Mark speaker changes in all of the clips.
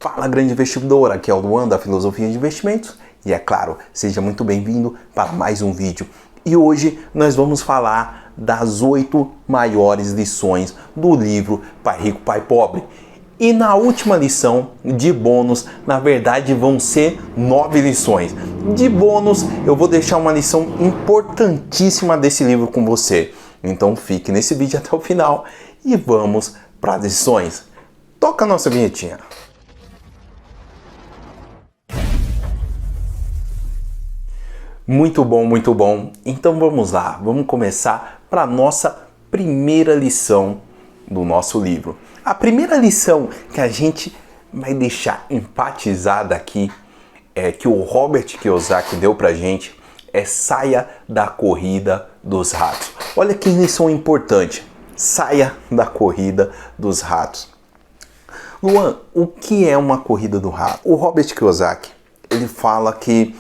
Speaker 1: Fala, grande investidor, aqui é o Luan da Filosofia de Investimentos e é claro, seja muito bem-vindo para mais um vídeo. E hoje nós vamos falar das 8 maiores lições do livro Pai Rico, Pai Pobre. E na última lição de bônus, na verdade vão ser 9 lições. De bônus eu vou deixar uma lição importantíssima desse livro com você. Então fique nesse vídeo até o final e vamos para as lições. Toca a nossa vinhetinha. Muito bom, muito bom. Então vamos lá, vamos começar para a nossa primeira lição do nosso livro. A primeira lição que a gente vai deixar enfatizada aqui é que o Robert Kiyosaki deu pra gente é saia da corrida dos ratos. Olha que lição importante, saia da corrida dos ratos. Luan, o que é uma corrida do rato? O Robert Kiyosaki, ele fala que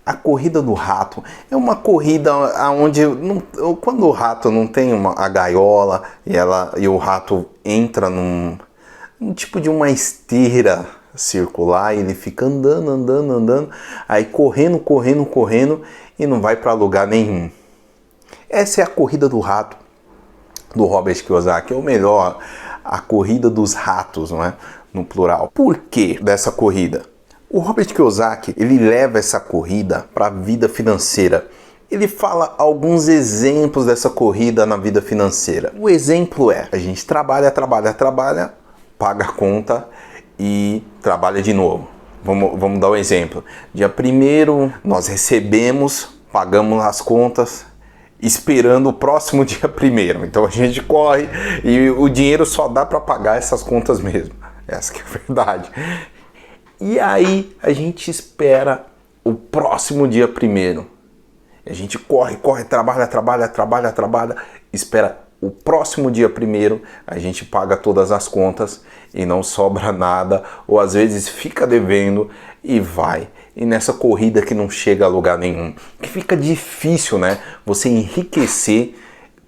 Speaker 1: a corrida do rato é uma corrida onde, quando o rato não tem a gaiola e o rato entra num tipo de uma esteira circular, e ele fica andando, aí correndo e não vai para lugar nenhum. Essa é a corrida do rato do Robert Kiyosaki, ou melhor, a corrida dos ratos, não é? No plural. Por que dessa corrida? O Robert Kiyosaki, ele leva essa corrida para a vida financeira. Ele fala alguns exemplos dessa corrida na vida financeira. O exemplo é, a gente trabalha, paga a conta e trabalha de novo. Vamos dar um exemplo. Dia 1º, nós recebemos, pagamos as contas, esperando o próximo dia 1º. Então a gente corre e o dinheiro só dá para pagar essas contas mesmo. Essa que é a verdade. E aí a gente espera o próximo dia 1º. A gente corre, trabalha, espera o próximo dia 1º, a gente paga todas as contas e não sobra nada, ou às vezes fica devendo e vai. E nessa corrida que não chega a lugar nenhum, que fica difícil, né? Você enriquecer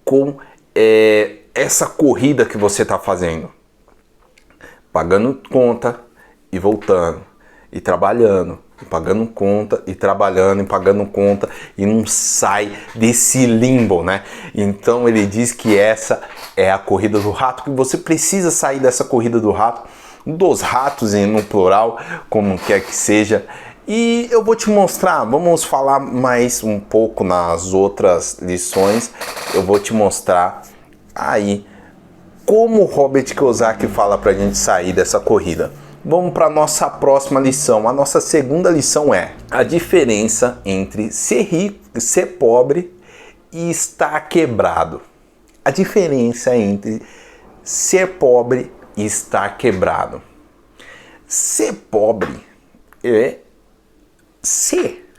Speaker 1: com essa corrida que você está fazendo. Pagando conta e voltando, e trabalhando, e pagando conta, e trabalhando, e pagando conta, e não sai desse limbo, né? Então ele diz que essa é a corrida do rato, que você precisa sair dessa corrida do rato, dos ratos no plural, como quer que seja. E eu vou te mostrar, vamos falar mais um pouco nas outras lições, eu vou te mostrar aí como o Robert Kiyosaki fala pra gente sair dessa corrida. Vamos para a nossa próxima lição. A nossa segunda lição é a diferença entre ser rico, ser pobre e estar quebrado. A diferença entre ser pobre e estar quebrado. Ser pobre é ser.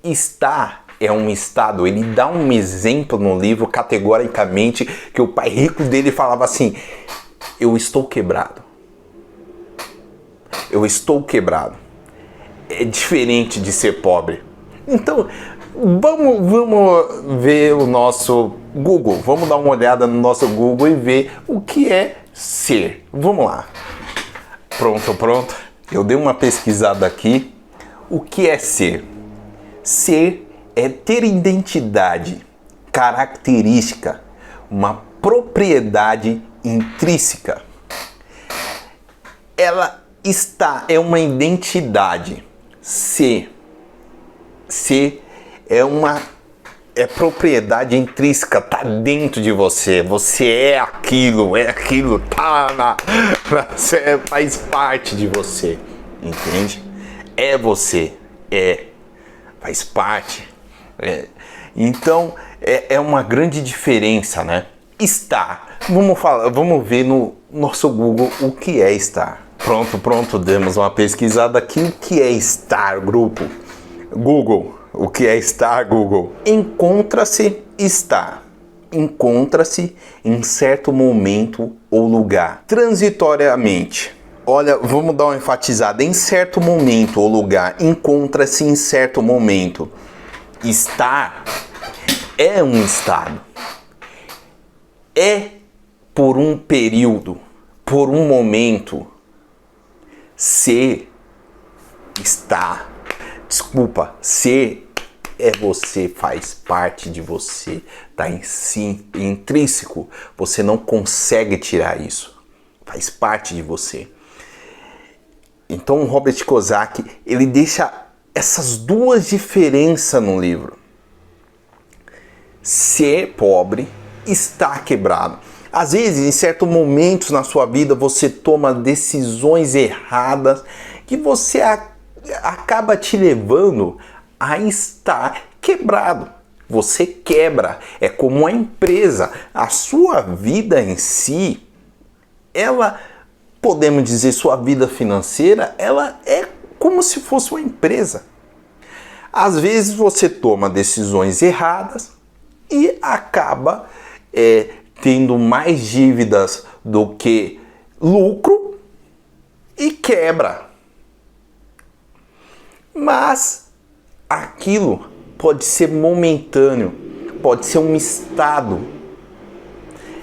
Speaker 1: Estar é um estado. Ele dá um exemplo no livro categoricamente que o pai rico dele falava assim: eu estou quebrado. Eu estou quebrado. É diferente de ser pobre. Então, vamos ver o nosso Google. Vamos dar uma olhada no nosso Google e ver o que é ser. Vamos lá. Pronto. Eu dei uma pesquisada aqui. O que é ser? Ser é ter identidade, característica, uma propriedade intrínseca. É uma identidade. Ser é propriedade intrínseca, tá dentro de você. Você é aquilo, faz parte de você, entende? É você, faz parte. Então é uma grande diferença, né? Estar. Vamos ver no nosso Google o que é estar. Pronto, demos uma pesquisada aqui. O que é estar, grupo? Google, o que é estar, Google? Encontra-se em certo momento ou lugar, transitoriamente. Olha, vamos dar uma enfatizada. Em certo momento ou lugar, encontra-se em certo momento. Estar é um estado. É por um período, por um momento. Ser está, desculpa, ser é você, faz parte de você, tá em si, intrínseco, você não consegue tirar isso, faz parte de você. Então o Robert Kiyosaki, ele deixa essas duas diferenças no livro. Ser pobre, estar quebrado. Às vezes, em certos momentos na sua vida, você toma decisões erradas que você acaba te levando a estar quebrado. Você quebra. É como uma empresa. A sua vida em si, ela, podemos dizer, sua vida financeira, ela é como se fosse uma empresa. Às vezes você toma decisões erradas e acaba tendo mais dívidas do que lucro e quebra. Mas aquilo pode ser momentâneo, pode ser um estado.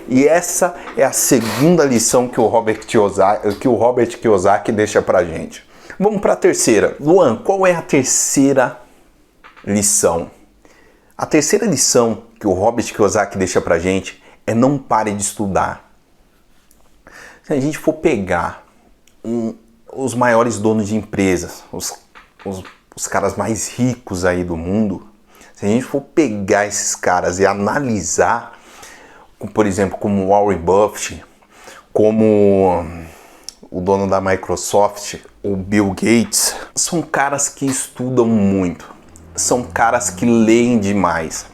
Speaker 1: E essa é a segunda lição que o Robert Kiyosaki deixa pra gente. Vamos para a terceira. Luan, qual é a terceira lição? A terceira lição que o Robert Kiyosaki deixa pra gente é: não pare de estudar. Se a gente for pegar os maiores donos de empresas, os caras mais ricos aí do mundo, se a gente for pegar esses caras e analisar, por exemplo, como Warren Buffett, como o dono da Microsoft, o Bill Gates, são caras que estudam muito, são caras que leem demais.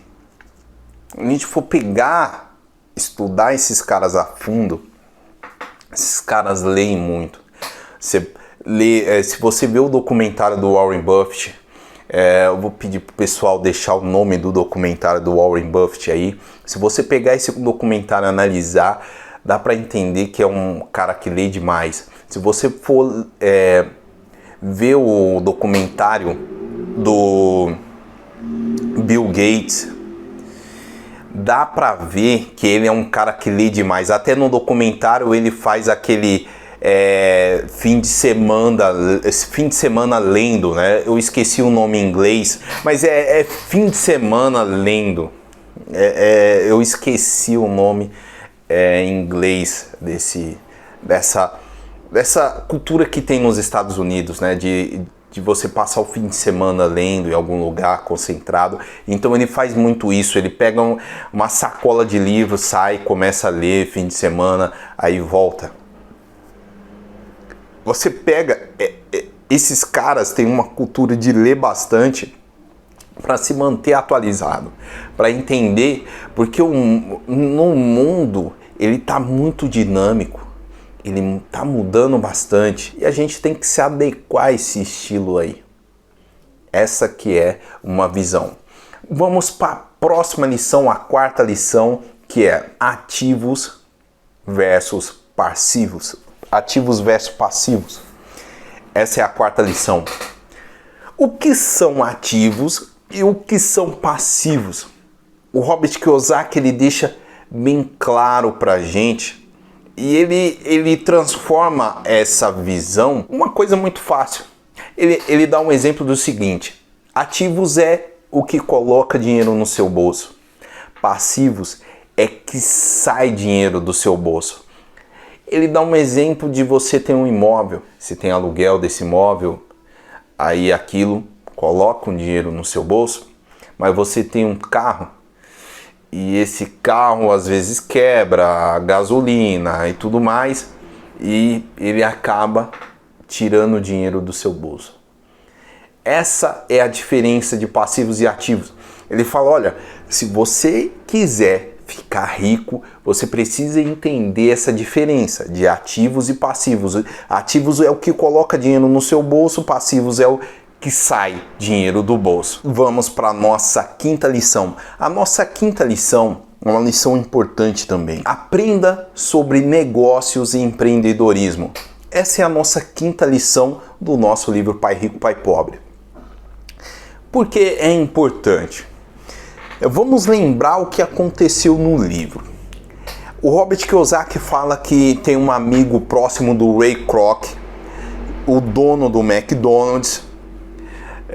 Speaker 1: Se a gente for pegar, estudar esses caras a fundo, esses caras leem muito. Se você vê o documentário do Warren Buffett, eu vou pedir pro pessoal deixar o nome do documentário do Warren Buffett aí. Se você pegar esse documentário e analisar, dá para entender que é um cara que lê demais. Se você for ver o documentário do Bill Gates, dá pra ver que ele é um cara que lê demais. Até no documentário ele faz aquele fim de semana lendo, né? Eu esqueci o nome em inglês, mas é fim de semana lendo. Eu esqueci o nome em inglês dessa cultura que tem nos Estados Unidos, né? De você passar o fim de semana lendo em algum lugar concentrado. Então ele faz muito isso, ele pega uma sacola de livros, sai, começa a ler fim de semana, aí volta. Você pega, esses caras têm uma cultura de ler bastante para se manter atualizado, para entender, porque no mundo ele está muito dinâmico, ele está mudando bastante e a gente tem que se adequar a esse estilo aí. Essa que é uma visão. Vamos para a próxima lição, a quarta lição, que é ativos versus passivos. Ativos versus passivos. Essa é a quarta lição. O que são ativos e o que são passivos? O Robert Kiyosaki, ele deixa bem claro pra gente e ele transforma essa visão em uma coisa muito fácil. Ele dá um exemplo do seguinte: ativos é o que coloca dinheiro no seu bolso. Passivos é que sai dinheiro do seu bolso. Ele dá um exemplo de você ter um imóvel, você tem aluguel desse imóvel, aí aquilo coloca um dinheiro no seu bolso, mas você tem um carro e esse carro às vezes quebra a gasolina e tudo mais e ele acaba tirando dinheiro do seu bolso. Essa é a diferença de passivos e ativos. Ele fala, olha, se você quiser ficar rico, você precisa entender essa diferença de ativos e passivos. Ativos é o que coloca dinheiro no seu bolso, passivos é o que sai dinheiro do bolso. Vamos para a nossa quinta lição. A nossa quinta lição é uma lição importante também. Aprenda sobre negócios e empreendedorismo. Essa é a nossa quinta lição do nosso livro Pai Rico, Pai Pobre. Por que é importante? Vamos lembrar o que aconteceu no livro. O Robert Kiyosaki fala que tem um amigo próximo do Ray Kroc. o dono do McDonald's,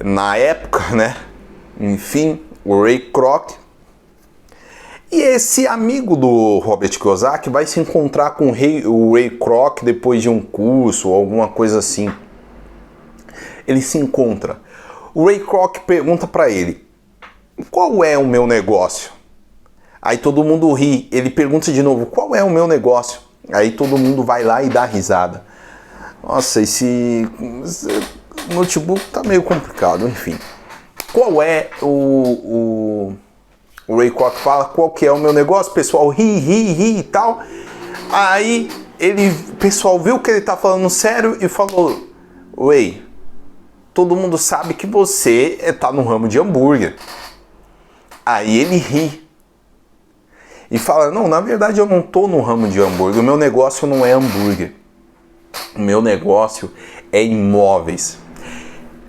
Speaker 1: na época, né? Enfim, o Ray Kroc. E esse amigo do Robert Kiyosaki vai se encontrar com o Ray Kroc depois de um curso ou alguma coisa assim. Ele se encontra. O Ray Kroc pergunta para ele: qual é o meu negócio? Aí todo mundo ri. Ele pergunta de novo: qual é o meu negócio? Aí todo mundo vai lá e dá risada. Nossa, esse notebook tá meio complicado, enfim. Qual é o Ray Kroc fala, qual que é o meu negócio? O pessoal ri e tal. Aí o pessoal viu que ele tá falando sério e falou: Ray, todo mundo sabe que você tá no ramo de hambúrguer. Aí ele ri e fala: não, na verdade eu não tô no ramo de hambúrguer, o meu negócio não é hambúrguer. O meu negócio é imóveis.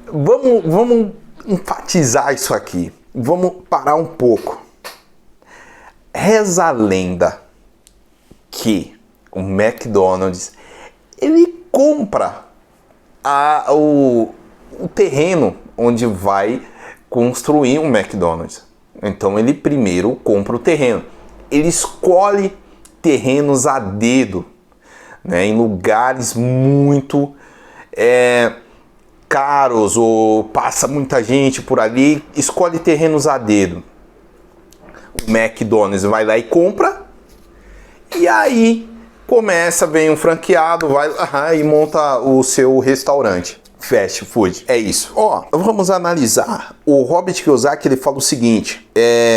Speaker 1: Vamos enfatizar isso aqui. Vamos parar um pouco. Reza a lenda que o McDonald's ele compra o terreno onde vai construir um McDonald's. Então ele primeiro compra o terreno. Ele escolhe terrenos a dedo, né, em lugares muito caros ou passa muita gente por ali, escolhe terrenos a dedo. O McDonald's vai lá e compra, e aí vem um franqueado, vai lá e monta o seu restaurante. Fast food, é isso. Vamos analisar. O Robert Kiyosaki ele fala o seguinte: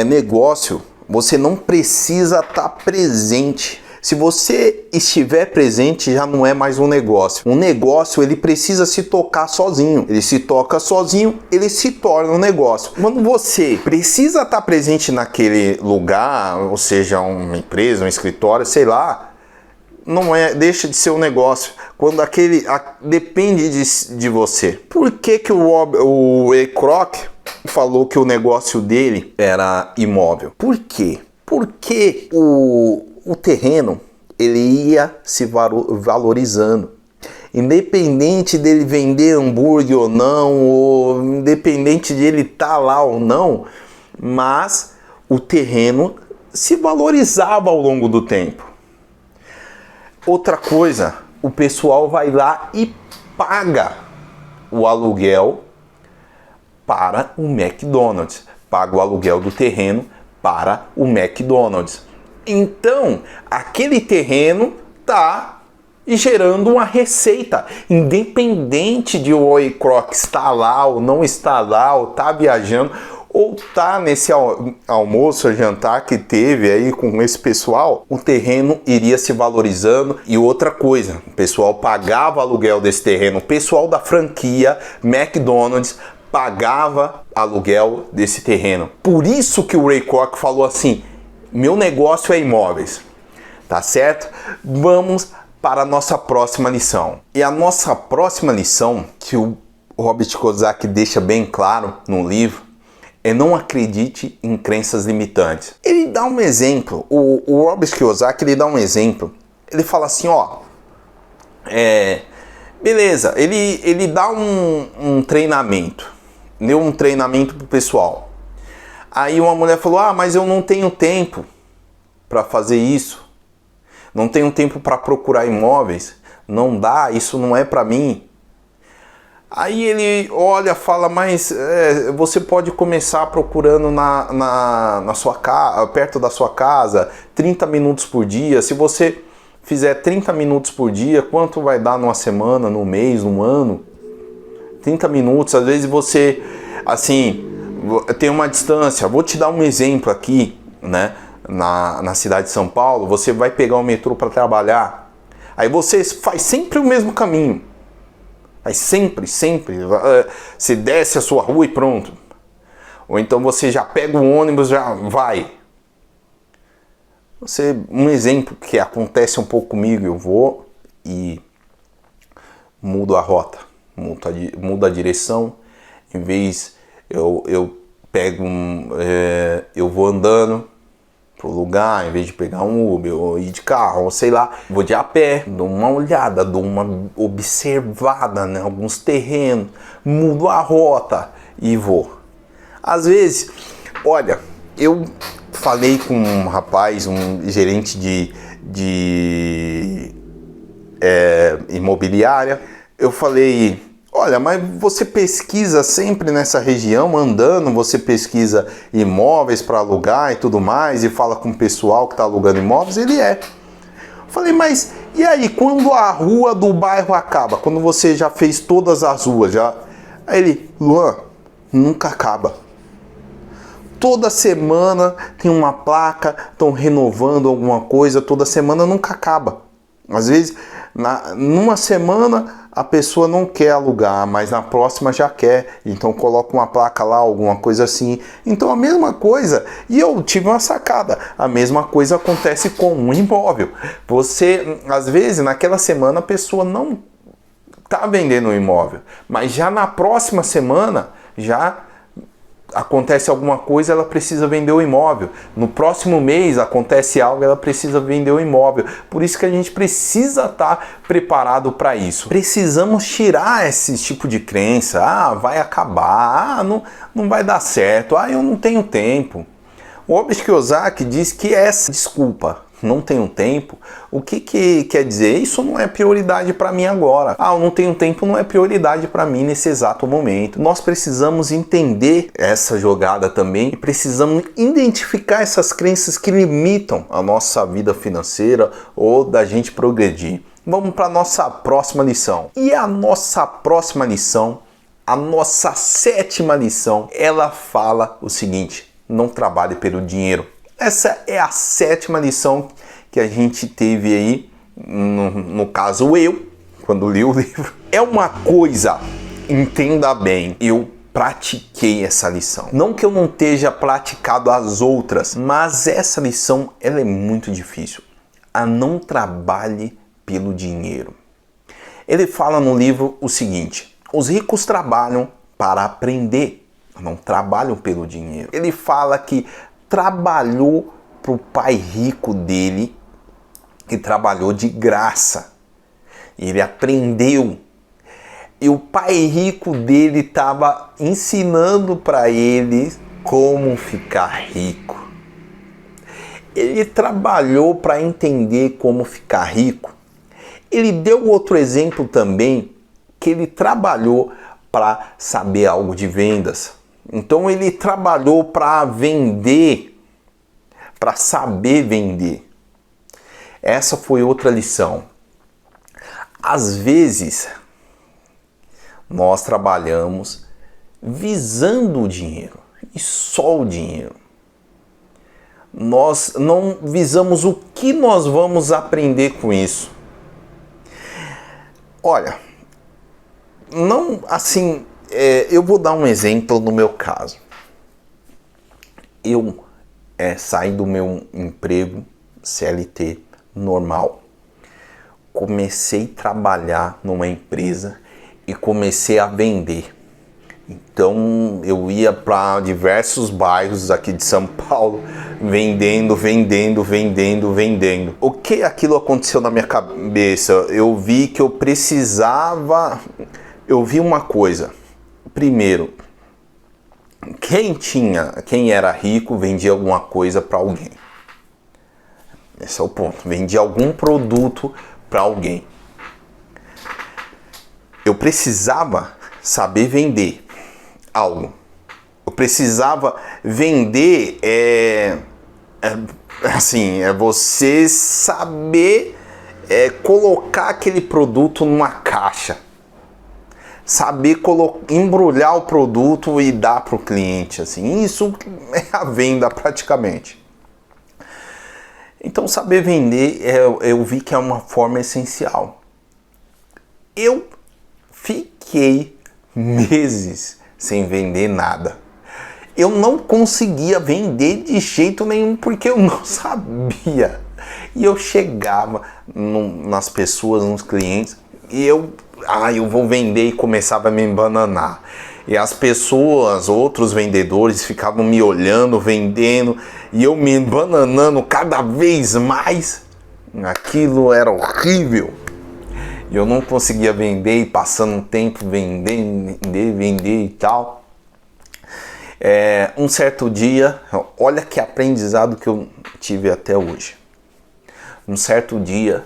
Speaker 1: negócio, você não precisa estar presente. Se você estiver presente, já não é mais um negócio. Um negócio, ele precisa se tocar sozinho. Ele se toca sozinho, ele se torna um negócio. Quando você precisa estar presente naquele lugar, ou seja, uma empresa, um escritório, sei lá, deixa de ser um negócio. Quando depende de você. Por que o Ray Kroc falou que o negócio dele era imóvel? Por quê? Porque o terreno ele ia se valorizando. Independente dele vender hambúrguer ou não, ou independente de ele estar lá ou não, mas o terreno se valorizava ao longo do tempo. Outra coisa, o pessoal vai lá e paga o aluguel para o McDonald's, paga o aluguel do terreno para o McDonald's. Então, aquele terreno está gerando uma receita, independente de o Ray Kroc estar lá ou não estar lá, ou está viajando, ou tá nesse almoço, jantar que teve aí com esse pessoal, o terreno iria se valorizando. E outra coisa, o pessoal pagava aluguel desse terreno, o pessoal da franquia McDonald's pagava aluguel desse terreno. Por isso que o Ray Kroc falou assim: meu negócio é imóveis, tá certo? Vamos para a nossa próxima lição. E a nossa próxima lição, que o Robert Kiyosaki deixa bem claro no livro, é: não acredite em crenças limitantes. Ele dá um exemplo, o Robert Kiyosaki ele dá um exemplo. Ele fala assim, beleza, ele dá um treinamento, deu um treinamento pro pessoal. Aí uma mulher falou: mas eu não tenho tempo para fazer isso, não tenho tempo para procurar imóveis, não dá, isso não é para mim. Aí ele olha, fala: mas você pode começar procurando na sua casa, perto da sua casa, 30 minutos por dia. Se você fizer 30 minutos por dia, quanto vai dar numa semana, num mês, num ano? 30 minutos, às vezes você, assim, tem uma distância. Vou te dar um exemplo aqui, né? Na cidade de São Paulo, você vai pegar o metrô para trabalhar, aí você faz sempre o mesmo caminho. Aí sempre, você desce a sua rua e pronto. Ou então você já pega o ônibus, já vai. Um exemplo que acontece um pouco comigo, eu vou e mudo a rota, mudo a direção. Em vez, eu pego eu vou andando pro lugar, em vez de pegar um Uber ou ir de carro, ou sei lá, vou de a pé, dou uma olhada, dou uma observada, né, alguns terrenos, mudo a rota e vou. Às vezes, olha, eu falei com um rapaz, um gerente de imobiliária, eu falei, olha, mas você pesquisa sempre nessa região, andando, você pesquisa imóveis para alugar e tudo mais, e fala com o pessoal que está alugando imóveis? Ele é. Falei, mas e aí, quando a rua do bairro acaba? Quando você já fez todas as ruas, já... Aí ele, Luan, nunca acaba. Toda semana tem uma placa, estão renovando alguma coisa, toda semana nunca acaba. Às vezes, numa semana a pessoa não quer alugar, mas na próxima já quer, então coloca uma placa lá, alguma coisa assim. Então a mesma coisa, e eu tive uma sacada, a mesma coisa acontece com um imóvel. Você, às vezes, naquela semana a pessoa não está vendendo um imóvel, mas já na próxima semana, já acontece alguma coisa, ela precisa vender o imóvel. No próximo mês acontece algo, ela precisa vender o imóvel. Por isso que a gente precisa estar preparado para isso. Precisamos tirar esse tipo de crença. Ah, vai acabar. Ah, não vai dar certo. Ah, eu não tenho tempo. O Robert Kiyosaki diz que essa desculpa, não tenho tempo, o que quer dizer? Isso não é prioridade para mim agora. Ah, eu não tenho tempo não é prioridade para mim nesse exato momento. Nós precisamos entender essa jogada também e precisamos identificar essas crenças que limitam a nossa vida financeira ou da gente progredir. Vamos para a nossa próxima lição. E a nossa próxima lição, a nossa 7ª lição, ela fala o seguinte: não trabalhe pelo dinheiro. Essa é a 7ª lição que a gente teve aí, no caso eu, quando li o livro. É uma coisa, entenda bem, eu pratiquei essa lição. Não que eu não esteja praticado as outras, mas essa lição ela é muito difícil. A não trabalhe pelo dinheiro. Ele fala no livro o seguinte: os ricos trabalham para aprender, não trabalham pelo dinheiro. Ele fala que trabalhou para o pai rico dele, que trabalhou de graça. Ele aprendeu. E o pai rico dele estava ensinando para ele como ficar rico. Ele trabalhou para entender como ficar rico. Ele deu outro exemplo também, que ele trabalhou para saber algo de vendas. Então ele trabalhou para vender, para saber vender. Essa foi outra lição. Às vezes, nós trabalhamos visando o dinheiro, e só o dinheiro. Nós não visamos o que nós vamos aprender com isso. Olha, não assim... eu vou dar um exemplo no meu caso. Eu saí do meu emprego CLT normal. Comecei a trabalhar numa empresa e comecei a vender. Então eu ia para diversos bairros aqui de São Paulo vendendo. O que aquilo aconteceu na minha cabeça? Eu vi que eu precisava... Eu vi uma coisa. Primeiro, quem era rico vendia alguma coisa para alguém. Esse é o ponto. Vendia algum produto para alguém. Eu precisava saber vender algo. Eu precisava vender, você saber colocar aquele produto numa caixa. Saber embrulhar o produto e dar para o cliente, assim, isso é a venda praticamente. Então saber vender, eu vi que é uma forma essencial. Eu fiquei meses sem vender nada. Eu não conseguia vender de jeito nenhum porque eu não sabia. E eu chegava nas pessoas, nos clientes, e eu vou vender, e começava a me embananar. E as pessoas, outros vendedores, ficavam me olhando, vendendo, e eu me bananando cada vez mais. Aquilo era horrível. E eu não conseguia vender, e passando um tempo vender e tal. Um certo dia, olha que aprendizado que eu tive até hoje. Um certo dia,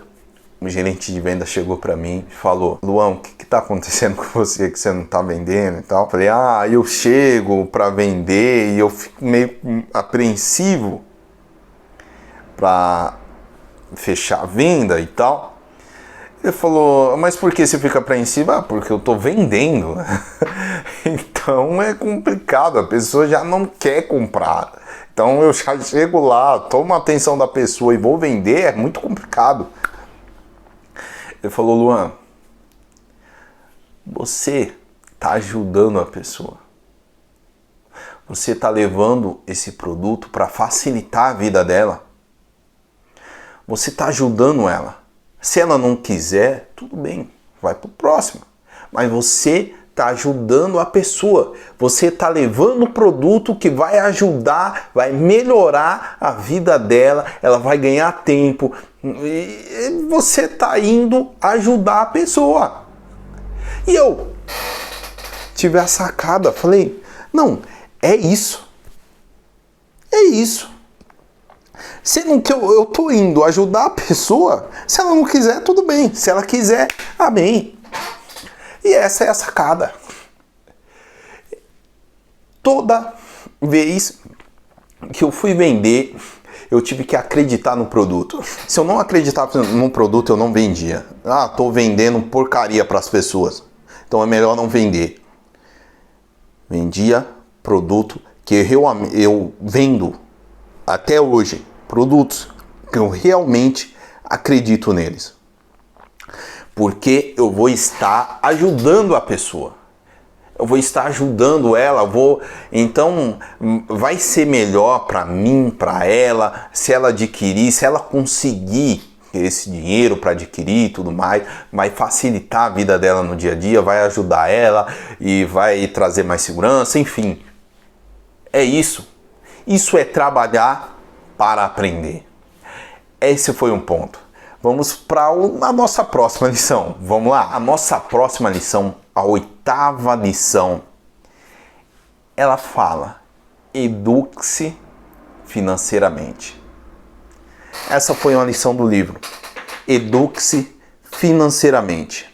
Speaker 1: o gerente de venda chegou para mim e falou: Luan, o que tá acontecendo com você que você não tá vendendo e tal? Eu falei: eu chego para vender e eu fico meio apreensivo para fechar a venda e tal. Ele falou: mas por que você fica apreensivo? Porque eu tô vendendo. Então é complicado, a pessoa já não quer comprar. Então eu já chego lá, tomo a atenção da pessoa e vou vender, é muito complicado. Ele falou: Luan, você tá ajudando a pessoa. Você tá levando esse produto para facilitar a vida dela. Você tá ajudando ela. Se ela não quiser, tudo bem, vai pro próximo. Mas você está ajudando a pessoa. Você está levando o produto que vai ajudar, vai melhorar a vida dela, ela vai ganhar tempo. E você está indo ajudar a pessoa. E eu tive a sacada, falei: não, é isso. É isso. Sendo que eu tô indo ajudar a pessoa, se ela não quiser, tudo bem. Se ela quiser, amém. E essa é a sacada. Toda vez que eu fui vender, eu tive que acreditar no produto. Se eu não acreditava no produto, eu não vendia. Tô vendendo porcaria para as pessoas, então é melhor não vender. Vendia produto que eu vendo até hoje. Produtos que eu realmente acredito neles. Porque eu vou estar ajudando a pessoa. Eu vou estar ajudando ela, então vai ser melhor para mim, para ela, se ela adquirir, se ela conseguir esse dinheiro para adquirir e tudo mais, vai facilitar a vida dela no dia a dia, vai ajudar ela e vai trazer mais segurança, enfim. É isso. Isso é trabalhar para aprender. Esse foi um ponto. Vamos para a nossa próxima lição. Vamos lá? A nossa próxima lição, a 8ª lição, ela fala: eduque-se financeiramente. Essa foi uma lição do livro. Eduque-se financeiramente.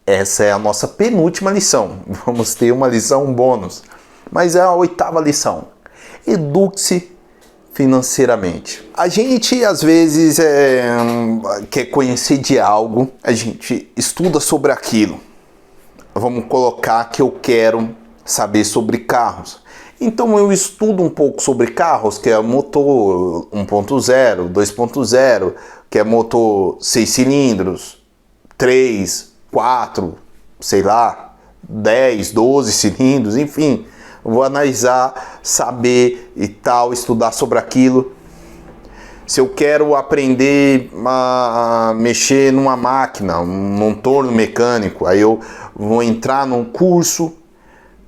Speaker 1: Essa é a nossa penúltima lição. Vamos ter uma lição bônus, mas é a 8ª lição. Eduque-se financeiramente. A gente às vezes quer conhecer de algo, a gente estuda sobre aquilo. Vamos colocar que eu quero saber sobre carros. Então eu estudo um pouco sobre carros, que é motor 1.0, 2.0, que é motor 6 cilindros, 3, 4, sei lá, 10, 12 cilindros, enfim. Vou analisar, saber e tal, estudar sobre aquilo. Se eu quero aprender a mexer numa máquina, num torno mecânico, aí eu vou entrar num curso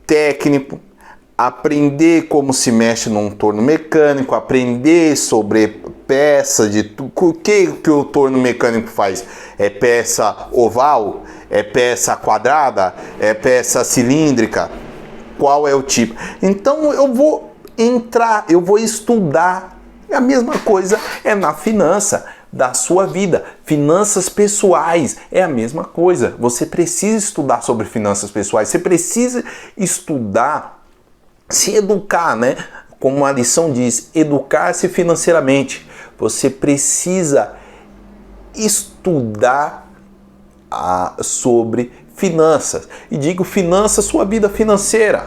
Speaker 1: técnico, aprender como se mexe num torno mecânico, aprender sobre peça de o que o torno mecânico faz. É peça oval? É peça quadrada? É peça cilíndrica? Qual é o tipo? Então eu vou entrar, eu vou estudar. A mesma coisa é na finança da sua vida. Finanças pessoais é a mesma coisa. Você precisa estudar sobre finanças pessoais. Você precisa estudar, se educar, né? Como a lição diz, educar-se financeiramente. Você precisa estudar sobre finanças. E digo finanças, sua vida financeira.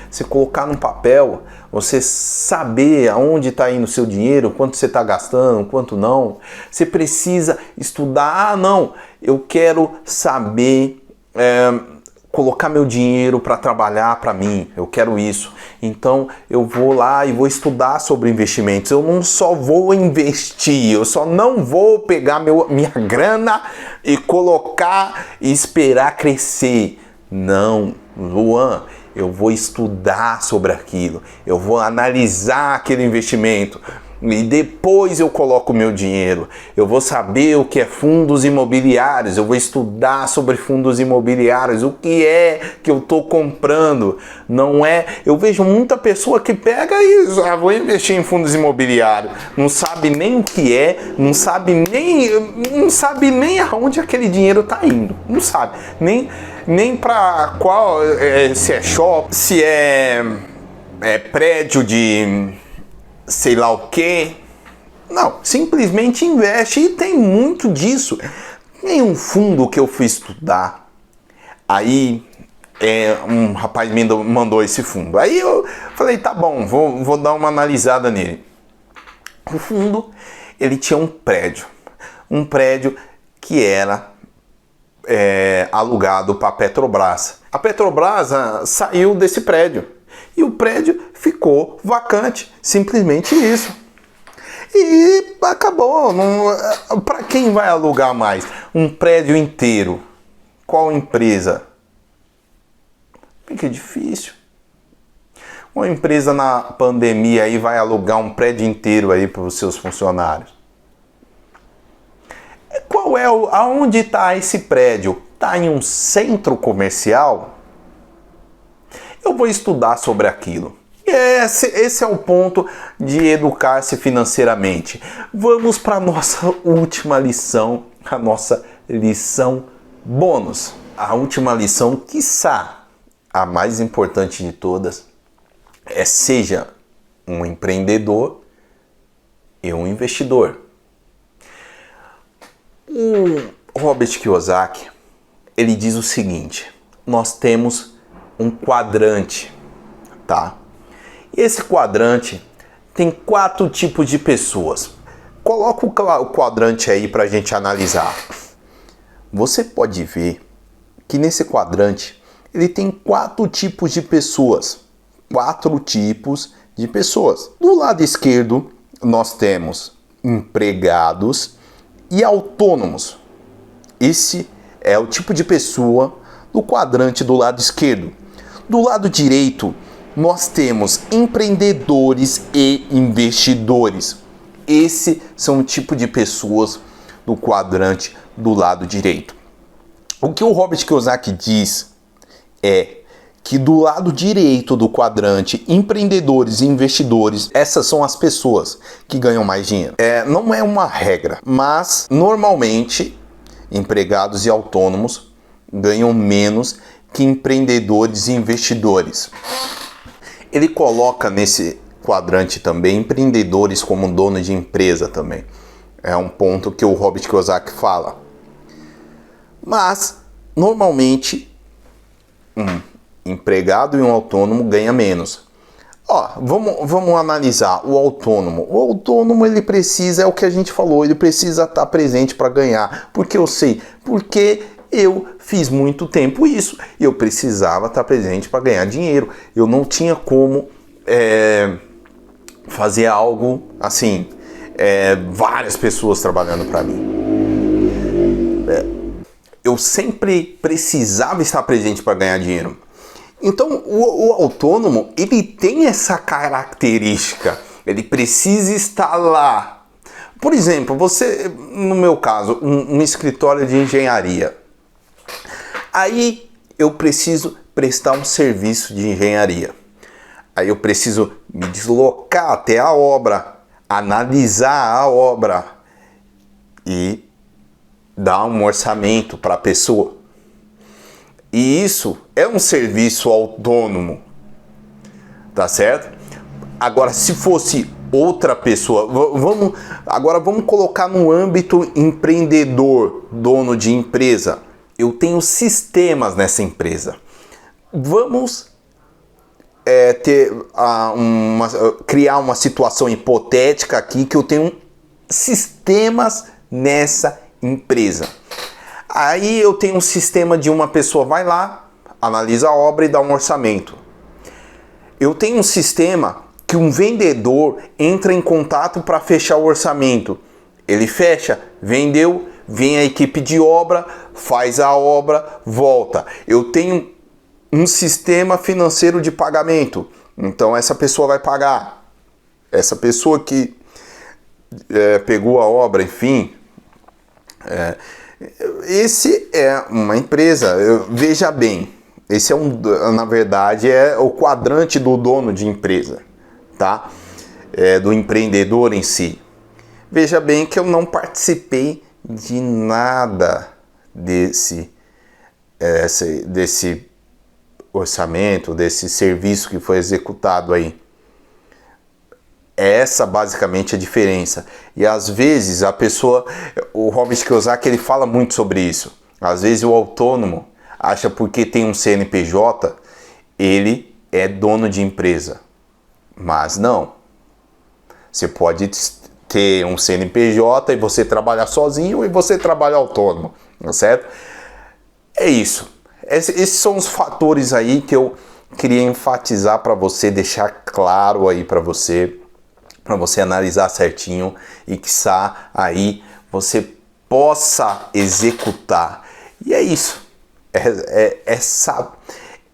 Speaker 1: Você colocar no papel, você saber aonde está indo o seu dinheiro, quanto você está gastando, quanto não. Você precisa estudar. Não, eu quero saber colocar meu dinheiro para trabalhar para mim. Eu quero isso. Então eu vou lá e vou estudar sobre investimentos. Eu não só vou investir, eu só não vou pegar minha grana e colocar e esperar crescer. Não, Luan, eu vou estudar sobre aquilo, eu vou analisar aquele investimento e depois eu coloco o meu dinheiro. Eu vou saber o que é fundos imobiliários, eu vou estudar sobre fundos imobiliários, o que é que eu estou comprando. Não é, eu vejo muita pessoa que pega e vou investir em fundos imobiliários, não sabe nem o que é, não sabe nem aonde aquele dinheiro está indo, não sabe nem para qual, se é shopping, se é prédio de sei lá o que. Não, simplesmente investe, e tem muito disso. Tem um fundo que eu fui estudar, aí um rapaz me mandou esse fundo, aí eu falei, tá bom, vou dar uma analisada nele. O fundo, ele tinha um prédio que era alugado para a Petrobras. A Petrobras saiu desse prédio e o prédio ficou vacante, simplesmente isso. E acabou. Para quem vai alugar mais? Um prédio inteiro. Qual empresa? Fica difícil. Uma empresa na pandemia aí vai alugar um prédio inteiro aí para os seus funcionários. Aonde está esse prédio? Está em um centro comercial? Eu vou estudar sobre aquilo. Esse é o ponto de educar-se financeiramente. Vamos para a nossa última lição, a nossa lição bônus. A última lição, quiçá a mais importante de todas, seja um empreendedor e um investidor. O Robert Kiyosaki, ele diz o seguinte: nós temos um quadrante, tá? E esse quadrante tem 4 tipos de pessoas. Coloca o quadrante aí para a gente analisar. Você pode ver que nesse quadrante ele tem 4 tipos de pessoas. 4 tipos de pessoas. Do lado esquerdo nós temos empregados e autônomos. Esse é o tipo de pessoa do quadrante do lado esquerdo. Do lado direito, nós temos empreendedores e investidores. Esse são o tipo de pessoas do quadrante do lado direito. O que o Robert Kiyosaki diz é que do lado direito do quadrante, empreendedores e investidores, essas são as pessoas que ganham mais dinheiro. Não é uma regra, mas normalmente empregados e autônomos ganham menos que empreendedores e investidores. Ele coloca nesse quadrante também empreendedores como dono de empresa também. É um ponto que o Robert Kiyosaki fala. Mas, normalmente, um empregado e um autônomo ganha menos. Vamos analisar o autônomo. O autônomo, ele precisa, é o que a gente falou, ele precisa estar presente para ganhar. Porque eu sei, porque eu fiz muito tempo isso. Eu precisava estar presente para ganhar dinheiro. Eu não tinha como fazer algo assim, várias pessoas trabalhando para mim. Eu sempre precisava estar presente para ganhar dinheiro. Então, o autônomo, ele tem essa característica. Ele precisa estar lá. Por exemplo, você, no meu caso, um escritório de engenharia. Aí, eu preciso prestar um serviço de engenharia. Aí, eu preciso me deslocar até a obra, analisar a obra e dar um orçamento para a pessoa. E isso é um serviço autônomo, tá certo? Agora, se fosse outra pessoa, vamos colocar no âmbito empreendedor, dono de empresa. Eu tenho sistemas nessa empresa. Vamos criar uma situação hipotética aqui que eu tenho sistemas nessa empresa. Aí eu tenho um sistema de uma pessoa vai lá, analisa a obra e dá um orçamento. Eu tenho um sistema que um vendedor entra em contato para fechar o orçamento. Ele fecha, vendeu, vem a equipe de obra, faz a obra, volta. Eu tenho um sistema financeiro de pagamento. Então essa pessoa vai pagar. Essa pessoa que pegou a obra, enfim. Esse é uma empresa. Veja bem, esse na verdade é o quadrante do dono de empresa, tá? Do empreendedor em si. Veja bem que eu não participei de nada desse orçamento, desse serviço que foi executado aí. Essa basicamente é a diferença. E às vezes a pessoa, o Robert Kiyosaki, ele fala muito sobre isso. Às vezes o autônomo acha porque tem um CNPJ, ele é dono de empresa. Mas não. Você pode ter um CNPJ e você trabalhar sozinho e você trabalha autônomo, tá certo? É isso. Esses são os fatores aí que eu queria enfatizar para você, deixar claro aí para você analisar certinho e quiçá aí você possa executar. E é isso.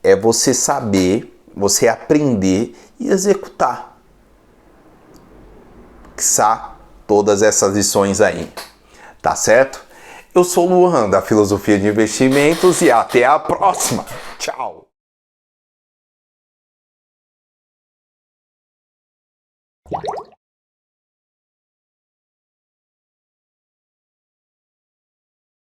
Speaker 1: É você saber, você aprender e executar. Quiçá todas essas lições aí. Tá certo? Eu sou o Luan, da Filosofia de Investimentos, e até a próxima. Tchau!